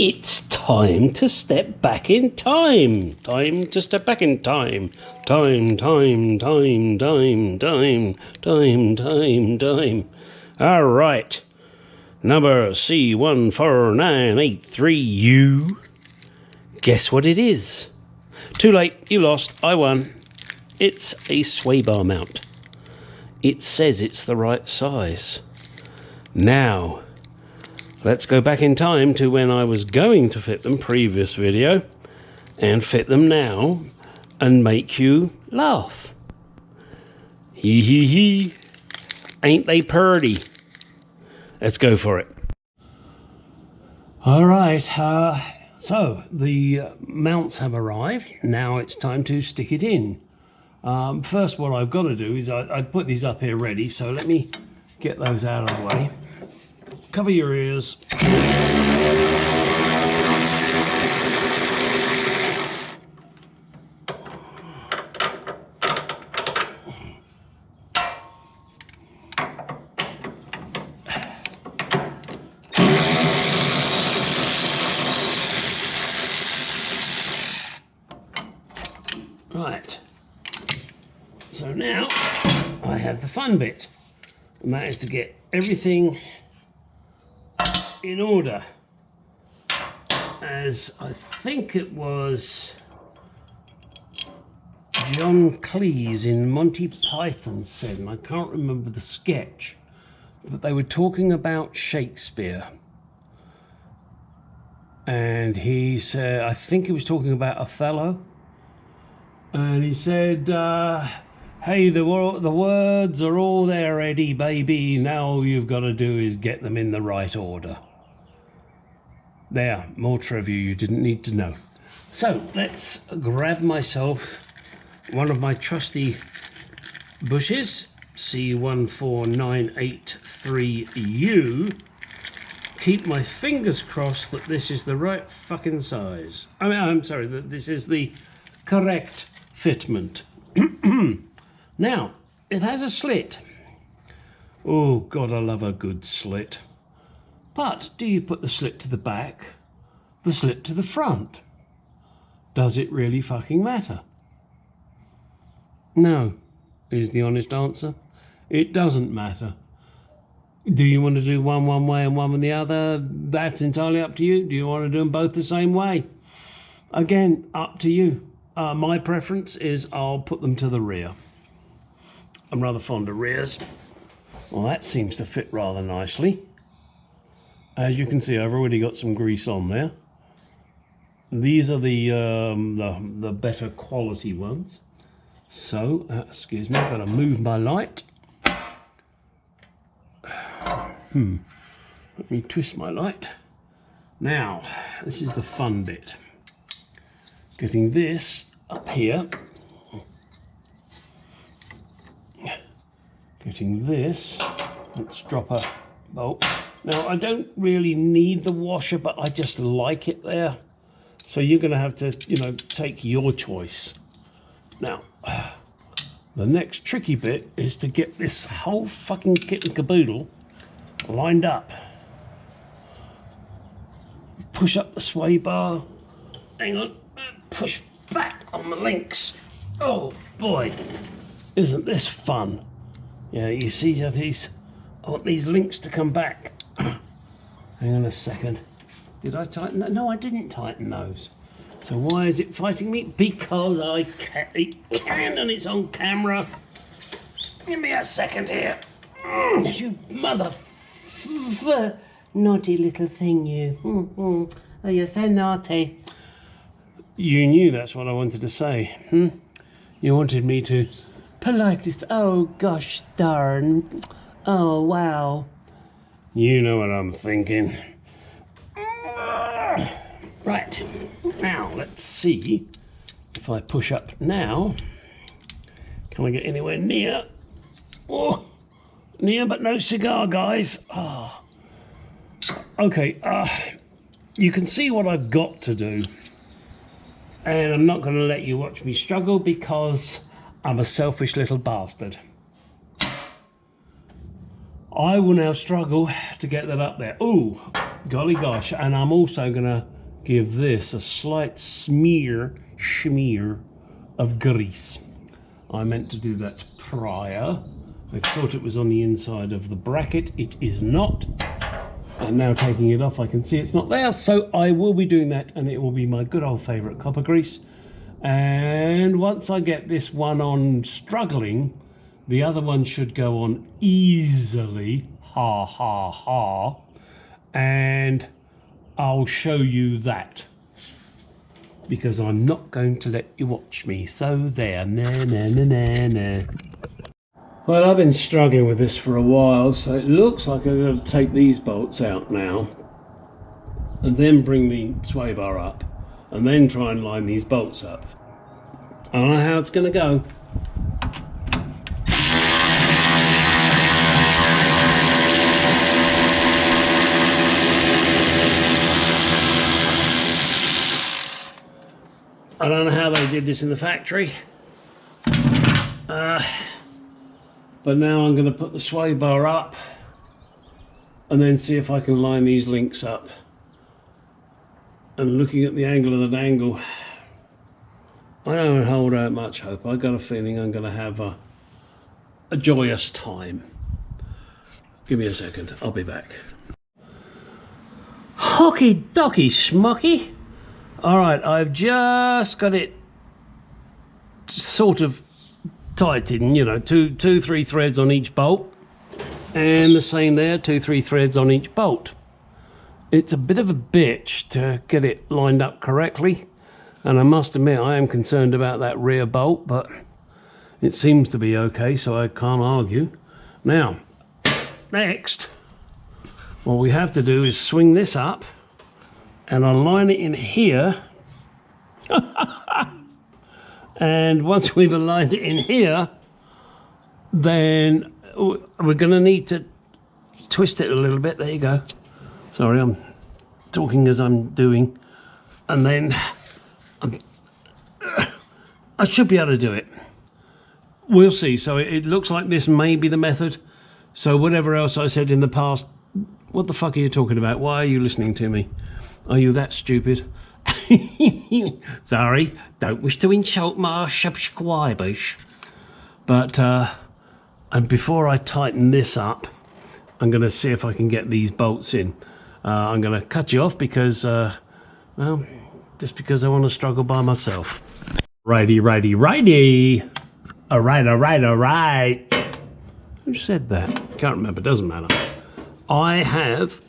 It's time to step back in time. Time to step back in time. Time. All right. Number C14983U. Guess what it is? Too late. You lost. I won. It's a sway bar mount. It says it's the right size. Now, let's go back in time to when I was going to fit them, previous video, and fit them now and make you laugh. Hee hee hee. Ain't they purty? Let's go for it. All right, so the mounts have arrived. Now it's time to stick it in. First, what I've got to do is I put these up here ready, so let me get those out of the way. Cover your ears. Right. So now I have the fun bit, and that is to get everything in order, as I think it was John Cleese in Monty Python said, and I can't remember the sketch, but they were talking about Shakespeare, and he said, I think he was talking about Othello, and he said, hey, the words are all there, Eddie, baby. Now all you've got to do is get them in the right order. There, more trivia you didn't need to know. So let's grab myself one of my trusty bushes, C14983U. Keep my fingers crossed that this is the right fucking size. I'm sorry, that this is the correct fitment. Now, it has a slit. Oh God, I love a good slit. But do you put the slit to the back, the slit to the front? Does it really fucking matter? No, is the honest answer. It doesn't matter. Do you want to do one way and one the other? That's entirely up to you. Do you want to do them both the same way? Again, up to you. My preference is I'll put them to the rear. I'm rather fond of rears. Well, that seems to fit rather nicely. As you can see, I've already got some grease on there. These are the better quality ones. So, excuse me, I've got to move my light. Let me twist my light. Now, this is the fun bit. Getting this up here. Getting this. Let's drop a bolt. Now, I don't really need the washer, but I just like it there. So you're going to have to, take your choice. Now, the next tricky bit is to get this whole fucking kit and caboodle lined up. Push up the sway bar. Hang on. Push back on the links. Oh boy, isn't this fun? Yeah, you see these, I want these links to come back. Hang on a second. Did I tighten that? No, I didn't tighten those. So why is it fighting me? Because it can and it's on camera. Give me a second here. You mother... Naughty little thing, you. Oh, you're so naughty. You knew that's what I wanted to say. You wanted me to... Politely. Oh, gosh darn. Oh, wow. You know what I'm thinking. Right, now let's see if I push up now. Can I get anywhere near? Oh, near but no cigar, guys. Oh. Okay, you can see what I've got to do. And I'm not going to let you watch me struggle because I'm a selfish little bastard. I will now struggle to get that up there. Ooh, Golly gosh. And I'm also going to give this a slight schmear of grease. I meant to do that prior. I thought it was on the inside of the bracket. It is not. And now taking it off, I can see it's not there. So I will be doing that, and it will be my good old favorite copper grease. And once I get this one on struggling, the other one should go on easily. Ha, ha, ha. And I'll show you that, because I'm not going to let you watch me. So there, nah. Well, I've been struggling with this for a while, so it looks like I'm going to take these bolts out now and then bring the sway bar up and then try and line these bolts up. I don't know how it's going to go. I don't know how they did this in the factory. But now I'm going to put the sway bar up and then see if I can line these links up. And looking at the angle of the dangle, I don't hold out much hope. I've got a feeling I'm going to have a joyous time. Give me a second, I'll be back. Hockey docky schmucky. Alright, I've just got it sort of tightened, you know, two, 3 threads on each bolt, and the same there, 2, 3 threads on each bolt. It's a bit of a bitch to get it lined up correctly, and I must admit I am concerned about that rear bolt, but it seems to be okay, so I can't argue. Now, next, what we have to do is swing this up and align it in here. And once we've aligned it in here, then we're going to need to twist it a little bit. There you go. Sorry, I'm talking as I'm doing. And then I should be able to do it. We'll see. So it looks like this may be the method. So whatever else I said in the past, what the fuck are you talking about? Why are you listening to me? Are you that stupid? Sorry, don't wish to insult my subscribers. But and before I tighten this up, I'm going to see if I can get these bolts in. I'm going to cut you off because, well, just because I want to struggle by myself. Righty. Alright. Who said that? Can't remember, doesn't matter. I have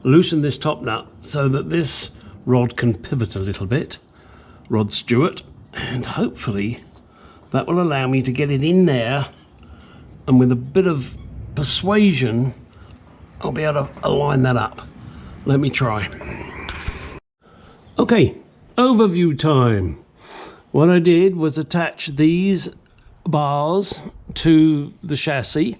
loosened this top nut so that this rod can pivot a little bit, Rod Stewart, and hopefully that will allow me to get it in there, and with a bit of persuasion I'll be able to align that up. Let me try. Okay, overview time. What I did was attach these bars to the chassis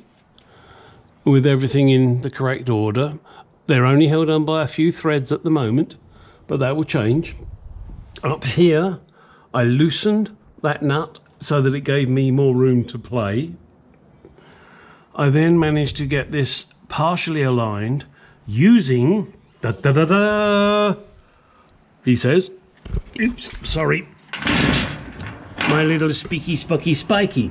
with everything in the correct order. They're only held on by a few threads at the moment, but that will change. Up here, I loosened that nut so that it gave me more room to play. I then managed to get this partially aligned using, he says, oops, sorry, my little spiky.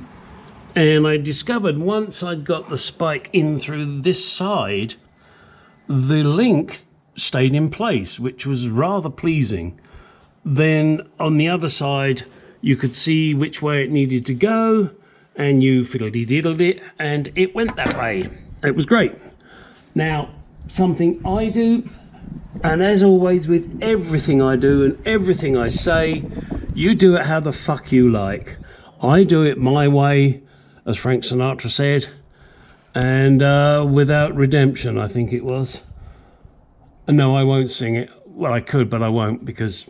And I discovered once I'd got the spike in through this side, the link stayed in place, which was rather pleasing. Then on the other side, you could see which way it needed to go, and you fiddle-dee-diddled it, and it went that way. It was great. Now, something I do, and as always with everything I do and everything I say, you do it how the fuck you like. I do it my way, as Frank Sinatra said, and without redemption, I think it was. No, I won't sing it. Well, I could, but I won't, because,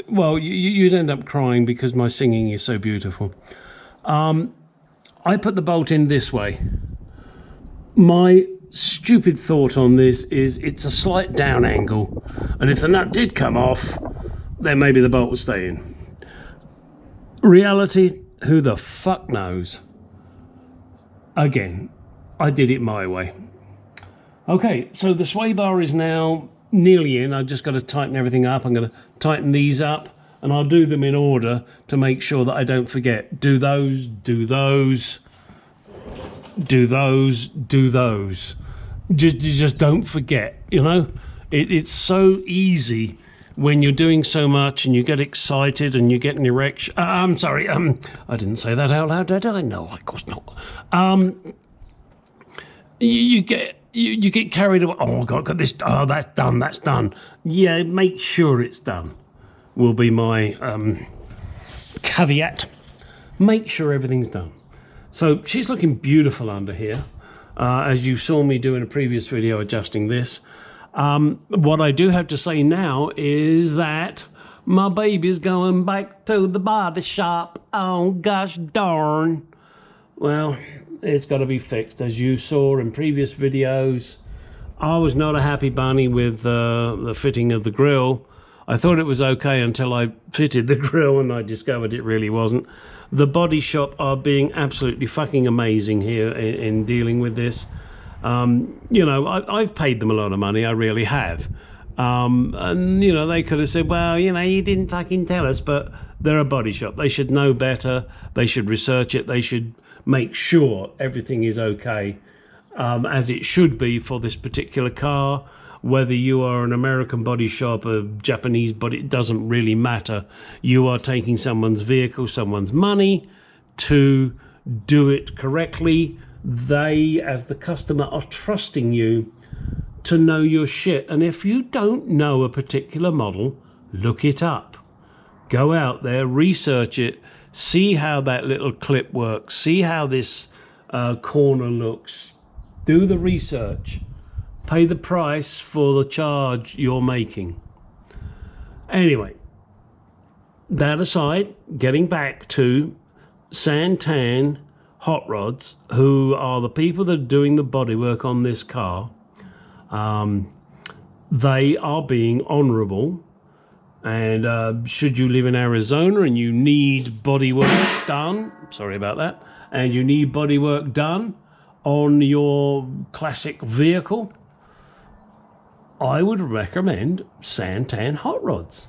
well, you'd end up crying because my singing is so beautiful. I put the bolt in this way. My stupid thought on this is it's a slight down angle, and if the nut did come off, then maybe the bolt would stay in. Reality, who the fuck knows? Again, I did it my way. Okay, so the sway bar is now nearly in. I've just got to tighten everything up. I'm going to tighten these up, and I'll do them in order to make sure that I don't forget. Do those, do those, do those, do those. Just don't forget, you know? It's so easy when you're doing so much and you get excited and you get an erection. I'm sorry, I didn't say that out loud, did I? No, of course not. You get carried away. Oh, God, got this. Oh, that's done. That's done. Yeah, make sure it's done. Will be my caveat. Make sure everything's done. So she's looking beautiful under here, as you saw me do in a previous video adjusting this. What I do have to say now is that my baby's going back to the body shop. Oh, gosh darn. Well, it's got to be fixed. As you saw in previous videos, I was not a happy bunny with the fitting of the grill. I thought it was okay until I fitted the grill and I discovered it really wasn't. The body shop are being absolutely fucking amazing here in dealing with this. You know, I've paid them a lot of money, I really have. And, you know, they could have said, well, you know, you didn't fucking tell us, but they're a body shop. They should know better. They should research it. They should make sure everything is okay, as it should be for this particular car. Whether you are an American body shop, a Japanese body, it doesn't really matter. You are taking someone's vehicle, someone's money to do it correctly. They, as the customer, are trusting you to know your shit. And if you don't know a particular model, look it up. Go out there, research it, see how that little clip works, see how this corner looks. Do the research. Pay the price for the charge you're making. Anyway, that aside, getting back to Santan Hot Rods, who are the people that are doing the bodywork on this car. They are being honourable, and should you live in Arizona and you need bodywork done, sorry about that, and you need bodywork done on your classic vehicle, I would recommend Santan Hot Rods.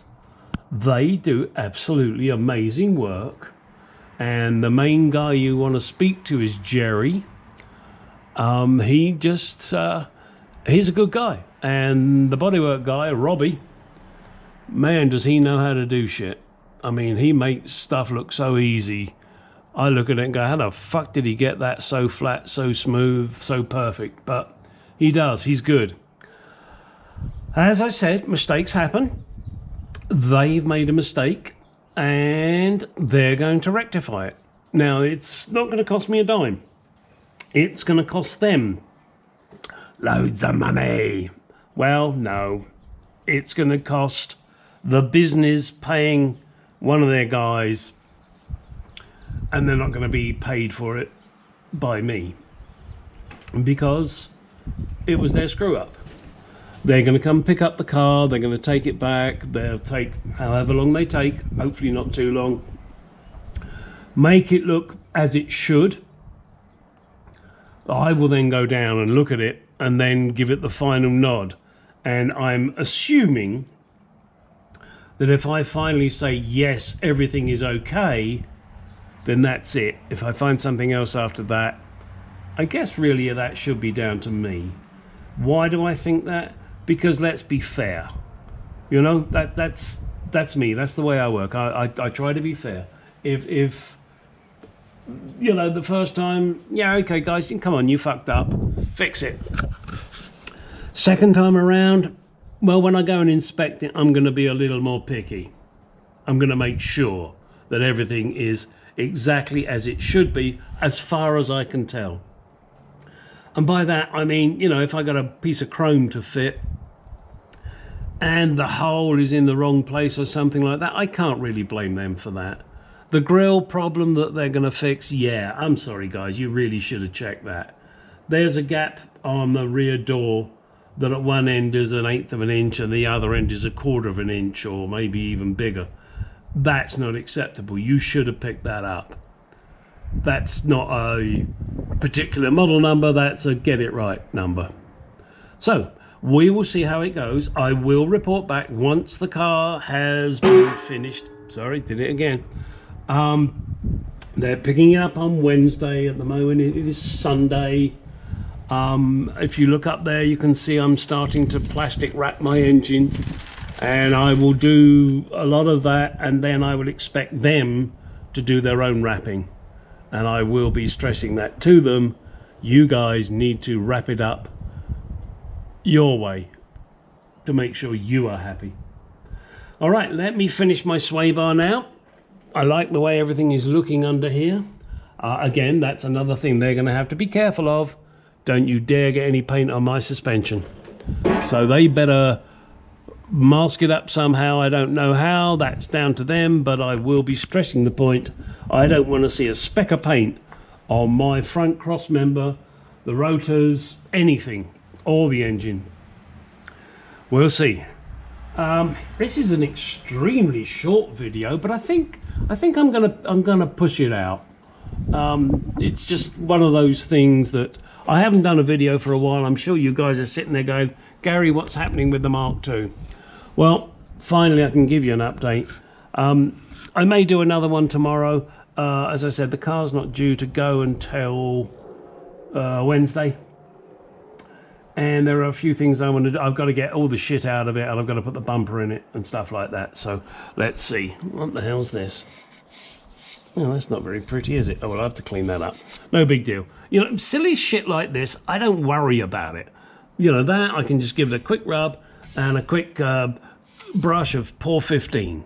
They do absolutely amazing work, and the main guy you want to speak to is Jerry. He's a good guy, and the bodywork guy, Robbie, man, does he know how to do shit. I mean, he makes stuff look so easy. I look at it and go, how the fuck did he get that so flat, so smooth, so perfect? But he does, he's good. As I said, mistakes happen. They've made a mistake and they're going to rectify it. Now, it's not going to cost me a dime. It's going to cost them loads of money. Well, no. It's going to cost the business paying one of their guys, and they're not going to be paid for it by me because it was their screw up. They're going to come pick up the car, they're going to take it back, they'll take however long they take, hopefully not too long, make it look as it should. I will then go down and look at it and then give it the final nod. And I'm assuming that if I finally say, yes, everything is okay, then that's it. If I find something else after that, I guess really that should be down to me. Why do I think that? Because let's be fair. You know, that's me. That's the way I work. I try to be fair. If you know, the first time, yeah, okay, guys, come on, you fucked up. Fix it. Second time around, well, when I go and inspect it, I'm going to be a little more picky. I'm going to make sure that everything is exactly as it should be, as far as I can tell. And by that, I mean, you know, if I got a piece of chrome to fit and the hole is in the wrong place or something like that, I can't really blame them for that. The grill problem that they're going to fix, yeah, I'm sorry, guys, you really should have checked that. There's a gap on the rear door that at one end is 1/8 of an inch and the other end is 1/4 of an inch or maybe even bigger. That's not acceptable. You should have picked that up. That's not a particular model number, that's a get it right number. So we will see how it goes. I will report back once the car has been finished. Sorry, did it again. They're picking it up on Wednesday at the moment. It is Sunday. If you look up there, you can see I'm starting to plastic wrap my engine, and I will do a lot of that, and then I will expect them to do their own wrapping, and I will be stressing that to them. You guys need to wrap it up your way to make sure you are happy. All right, let me finish my sway bar now. I like the way everything is looking under here. Again, that's another thing they're going to have to be careful of. Don't you dare get any paint on my suspension. So they better mask it up somehow. I don't know how, that's down to them, but I will be stressing the point. I don't want to see a speck of paint on my front cross member, the rotors, anything, or the engine. We'll see. This is an extremely short video, but I think I'm gonna push it out. It's just one of those things that I haven't done a video for a while. I'm sure you guys are sitting there going, Gary, what's happening with the Mark II? Well, finally I can give you an update. I may do another one tomorrow. As I said, the car's not due to go until Wednesday. And there are a few things I want to do. I've got to get all the shit out of it, and I've got to put the bumper in it and stuff like that. So let's see. What the hell's this? Oh, that's not very pretty, is it? Oh, well, I'll have to clean that up. No big deal. You know, silly shit like this, I don't worry about it. You know, that I can just give it a quick rub and a quick brush of Pour 15.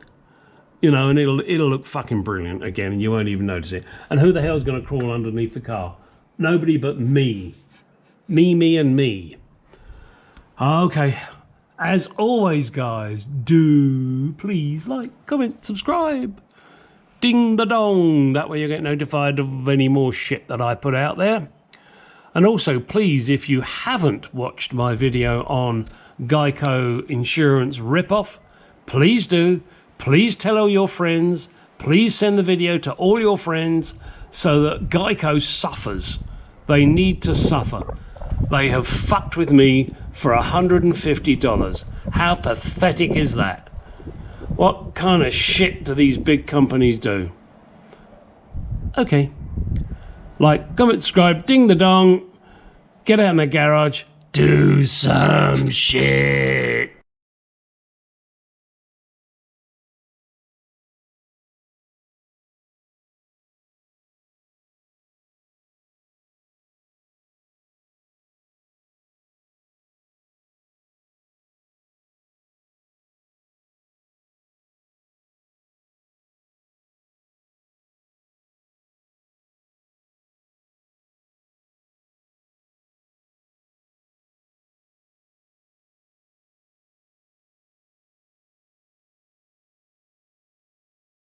You know, and it'll look fucking brilliant again, and you won't even notice it. And who the hell's going to crawl underneath the car? Nobody but me. Me, and me. Okay. As always, guys, do please like, comment, subscribe. Ding the dong. That way you get notified of any more shit that I put out there. And also, please, if you haven't watched my video on Geico insurance ripoff, please do. Please tell all your friends. Please send the video to all your friends so that Geico suffers. They need to suffer. They have fucked with me for $150. How pathetic is that? What kind of shit do these big companies do? Okay. Like, comment, subscribe, ding the dong. Get out in the garage. Do some shit.